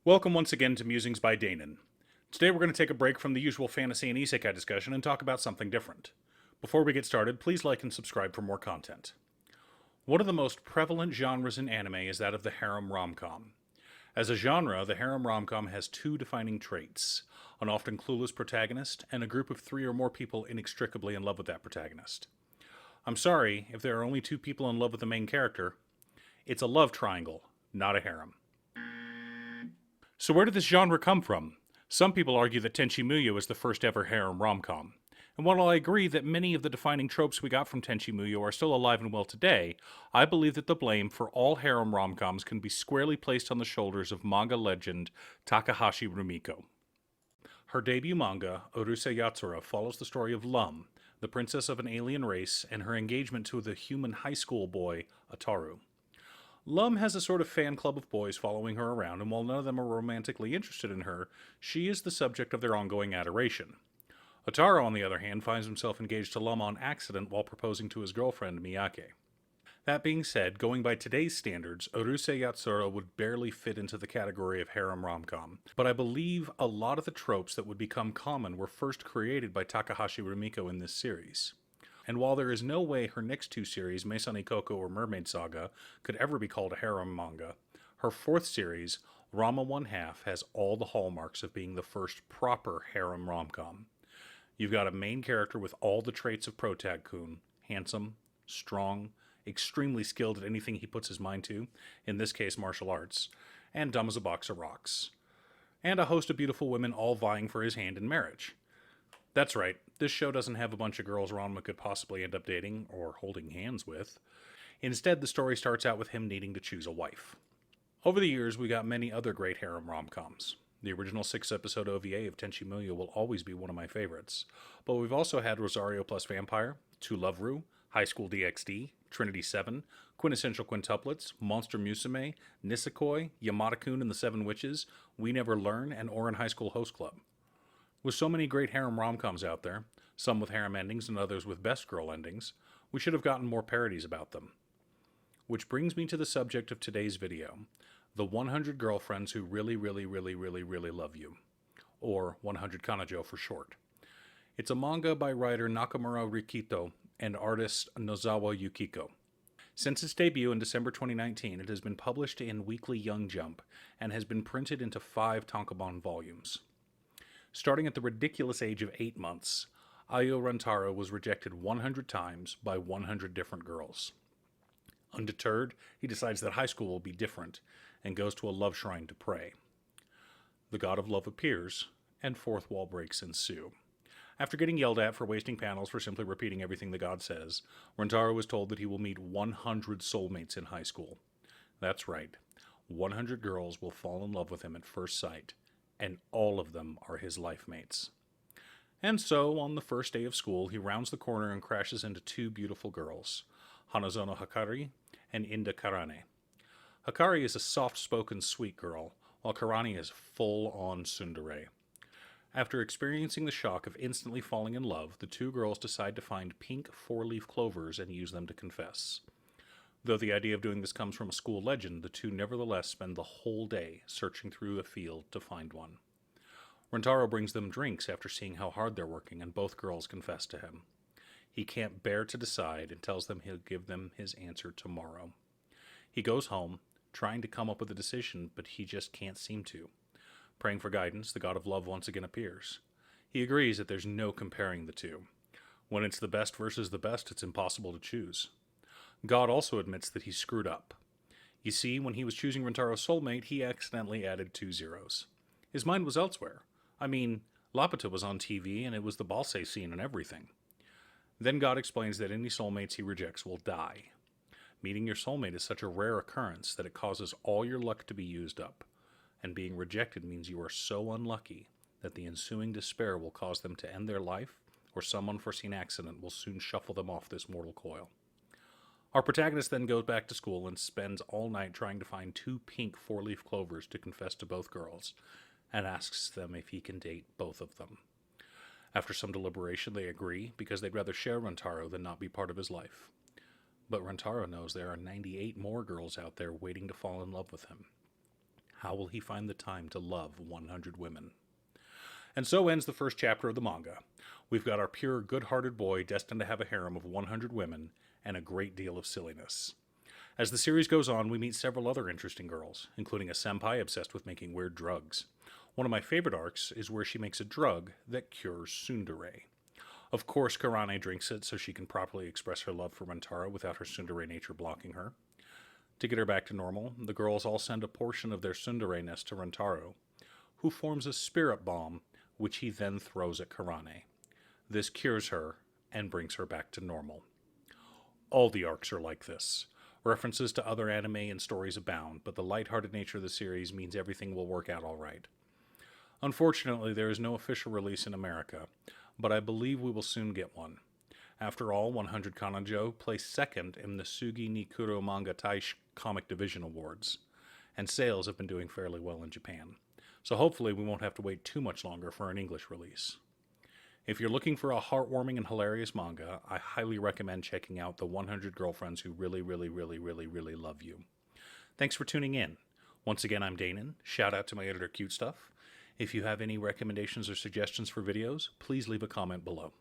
Welcome once again to Musings by Danon. Today we're going to take a break from the usual fantasy and isekai discussion and talk about something different. Before we get started, please like and subscribe for more content. One of the most prevalent genres in anime is that of the harem rom-com. As a genre, the harem rom-com has two defining traits: an often clueless protagonist and a group of three or more people inextricably in love with that protagonist. I'm sorry if there are only two people in love with the main character. It's a love triangle, not a harem. So where did this genre come from? Some people argue that Tenchi Muyo is the first ever harem rom-com. And while I agree that many of the defining tropes we got from Tenchi Muyo are still alive and well today, I believe that the blame for all harem rom-coms can be squarely placed on the shoulders of manga legend Takahashi Rumiko. Her debut manga, Urusei Yatsura, follows the story of Lum, the princess of an alien race, and her engagement to the human high school boy, Ataru. Lum has a sort of fan club of boys following her around, and while none of them are romantically interested in her, she is the subject of their ongoing adoration. Ataru, on the other hand, finds himself engaged to Lum on accident while proposing to his girlfriend, Miyake. That being said, going by today's standards, Urusei Yatsura would barely fit into the category of harem rom-com, but I believe a lot of the tropes that would become common were first created by Takahashi Rumiko in this series. And while there is no way her next two series, Meisane Koko or Mermaid Saga, could ever be called a harem manga, her fourth series, Rama One Half, has all the hallmarks of being the first proper harem rom-com. You've got a main character with all the traits of Protag-kun: handsome, strong, extremely skilled at anything he puts his mind to, in this case martial arts, and dumb as a box of rocks. And a host of beautiful women all vying for his hand in marriage. That's right, this show doesn't have a bunch of girls Ranma could possibly end up dating or holding hands with. Instead, the story starts out with him needing to choose a wife. Over the years, we got many other great harem rom-coms. The original 6-episode OVA of Tenchi Muyo will always be one of my favorites, but we've also had Rosario plus Vampire, To Love Ru, High School DxD, Trinity 7, Quintessential Quintuplets, Monster Musume, Nisekoi, Yamada-kun and the Seven Witches, We Never Learn, and Ouran High School Host Club. With so many great harem rom-coms out there, some with harem endings and others with best girl endings, we should have gotten more parodies about them. Which brings me to the subject of today's video, the 100 girlfriends who really, really, really, really, really love you. Or 100 Kanojo for short. It's a manga by writer Nakamura Rikito and artist Nozawa Yukiko. Since its debut in December 2019, it has been published in Weekly Young Jump and has been printed into 5 tankobon volumes. Starting at the ridiculous age of 8 months, Ayo Rantaro was rejected 100 times by 100 different girls. Undeterred, he decides that high school will be different and goes to a love shrine to pray. The god of love appears, and fourth wall breaks ensue. After getting yelled at for wasting panels for simply repeating everything the god says, Rantaro is told that he will meet 100 soulmates in high school. That's right, 100 girls will fall in love with him at first sight, and all of them are his life mates. And so, on the first day of school, he rounds the corner and crashes into 2 beautiful girls, Hanazono Hakari and Inda Karane. Hakari is a soft-spoken, sweet girl, while Karane is full-on tsundere. After experiencing the shock of instantly falling in love, the 2 girls decide to find pink 4-leaf clovers and use them to confess. Though the idea of doing this comes from a school legend, the 2 nevertheless spend the whole day searching through a field to find one. Rentaro brings them drinks after seeing how hard they're working, and both girls confess to him. He can't bear to decide and tells them he'll give them his answer tomorrow. He goes home, trying to come up with a decision, but he just can't seem to. Praying for guidance, the god of love once again appears. He agrees that there's no comparing the two. When it's the best versus the best, it's impossible to choose. God also admits that he screwed up. You see, when he was choosing Rentaro's soulmate, he accidentally added 2 zeros. His mind was elsewhere. I mean, Laputa was on TV, and it was the Balse scene and everything. Then God explains that any soulmates he rejects will die. Meeting your soulmate is such a rare occurrence that it causes all your luck to be used up, and being rejected means you are so unlucky that the ensuing despair will cause them to end their life, or some unforeseen accident will soon shuffle them off this mortal coil. Our protagonist then goes back to school and spends all night trying to find 2 pink 4-leaf clovers to confess to both girls, and asks them if he can date both of them. After some deliberation, they agree because they'd rather share Rentaro than not be part of his life. But Rentaro knows there are 98 more girls out there waiting to fall in love with him. How How will he find the time to love 100 women? And so ends the first chapter of the manga. We've got our pure, good-hearted boy destined to have a harem of 100 women and a great deal of silliness. As the series goes on, we meet several other interesting girls, including a senpai obsessed with making weird drugs. One of my favorite arcs is where she makes a drug that cures tsundere. Of course, Karane drinks it so she can properly express her love for Rentaro without her tsundere nature blocking her. To get her back to normal, the girls all send a portion of their tsundere-ness to Rentaro, who forms a spirit bomb, which he then throws at Karane. This cures her and brings her back to normal. All the arcs are like this. References to other anime and stories abound, but the lighthearted nature of the series means everything will work out all right. Unfortunately, there is no official release in America, but I believe we will soon get one. After all, 100 Kanojo placed second in the Sugi Nikuro Manga Taishi Comic Division Awards, and sales have been doing fairly well in Japan. So hopefully we won't have to wait too much longer for an English release. If you're looking for a heartwarming and hilarious manga, I highly recommend checking out The 100 Girlfriends Who Really, Really, Really, Really, Really Love You. Thanks for tuning in. Once again, I'm Danon. Shout out to my editor, Cute Stuff. If you have any recommendations or suggestions for videos, please leave a comment below.